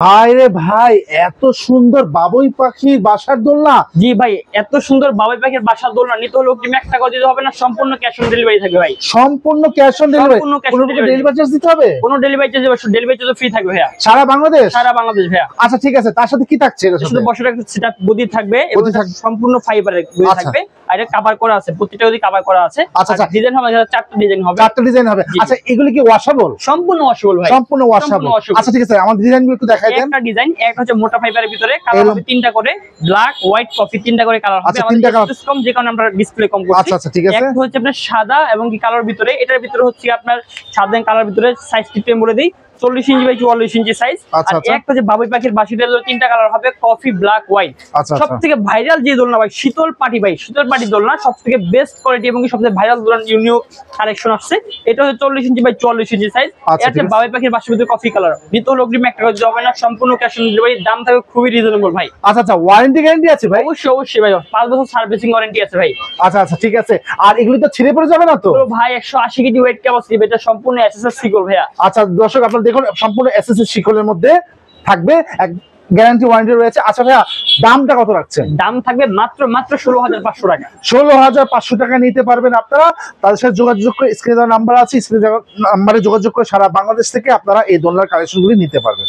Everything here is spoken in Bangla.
ভাই রে ভাই, এত সুন্দর বাবুই পাখির বাসার দোলনা। জি ভাই, এত সুন্দর বাবুই পাখির বাসার দোলনা নিতে হলে অগ্রিম 1 টাকা দিতে হবে না, সম্পূর্ণ ক্যাশ অন ডেলিভারি থাকবে ভাই। সম্পূর্ণ ক্যাশ অন ডেলিভারি? সম্পূর্ণ cash on কোনো delivery। ডেলিভারি চার্জ দিতে হবে? কোনো ডেলিভারি চার্জ ফ্রি থাকবে ভাইয়া, সারা বাংলাদেশ? সারা বাংলাদেশ ভাইয়া। আচ্ছা ঠিক আছে, তার সাথে কি থাকছে? এর শুধু সাথে বসার একটা সেটআপ গদি থাকবে এবং গদি থাকবে। সম্পূর্ণ ফাইবারের গদি আচ্ছা। থাকবে, আর এটা কভার করা আছে, প্রতিটা গদি কভার করা আছে। আচ্ছা, আচ্ছা। ডিজাইন হবে 4টা ডিজাইন হবে, 4টা ডিজাইন হবে। জি। আচ্ছা, এগুলি কি ওয়াশেবল? সম্পূর্ণ ওয়াশেবল ভাই, সম্পূর্ণ ওয়াশেবল। washable। আচ্ছা ঠিক আছে, আমার ডিজাইনগুলো একটু দেখাই দেন। একটা ডিজাইন, একটা হচ্ছে মোটা ফাইবারের ভিতরে, কালার হবে 3টা করে, ব্ল্যাক, হোয়াইট, কফি, 3টা করে কালার হবে। আচ্ছা, আমাদের 3টা কালার। স্পেস কম, যে কারণে আমরা ডিসপ্লে কম করছি। আচ্ছা আচ্ছা ঠিক আছে। একটা হচ্ছে আপনার সাদা এবং কি কালার ভিতরে, এটার ভিতরে হচ্ছে আপনার সাদা কালার ভিতরে সাইজটি টেম বলে দেই 40 ইঞ্চি বাই 44 ইঞ্চি সাইজ। আচ্ছা, আর আচ্ছা। একটা যে বাবুই পাখির বাসিটার 3টা কালার হবে, কফি, ব্ল্যাক, হোয়াইট। আচ্ছা, আচ্ছা। সবথেকে ভাইরাল যে দোলনা ভাই, শীতল পাটি ভাই, শীতল পাটি দোলনা সবথেকে বেস্ট কোয়ালিটি এবং কি সবথেকে ভাইরাল দোলনা, নিউ কালেকশন আসছে। এটা হচ্ছে 40 ইঞ্চি বাই 44 ইঞ্চি সাইজ। আচ্ছা, এটা ঠিক আছে। বাবুই পাখির বাসার ভিতরে কফি কালার নিতে হলে অগ্রিম 1 টাকা দিতে হবে না, সম্পূর্ণ ক্যাশ অন ডেলিভারি। দাম থাকবে খুবই রিজনেবল ভাই। আচ্ছা আচ্ছা, ওয়ারেন্টি গ্যারান্টি আছে ভাই? অবশ্যই অবশ্যই ভাই, 5 বছর সার্ভিসিং ওয়ারেন্টি আছে ভাই। আচ্ছা আচ্ছা ঠিক আছে। আর এগুলি তো ছিঁড়ে পড়ে যাবে না তো? তো ভাই 180 কেজি ওয়েট ক্যাপাসিটি, এটা সম্পূর্ণ এসএসএস সিকল ভাইয়া। আচ্ছা দর্শক, আপনারা দেখুন, সম্পূর্ণ এসএসএস শিকলের মধ্যে থাকবে, গ্যারান্টি ওয়ারেন্টি রয়েছে। আচ্ছা ভাইয়া, দামটা কত রাখছেন? দাম থাকবে মাত্র 16,500 টাকা। 16,500 টাকা নিতে পারবেন আপনারা। তাদের সাথে যোগাযোগ করে, স্ক্রিনে দেওয়া নাম্বার আছে, স্ক্রিনে দেওয়া নাম্বারে যোগাযোগ করে সারা বাংলাদেশ থেকে আপনারা এই দোলনার কালেকশনগুলি নিতে পারবেন।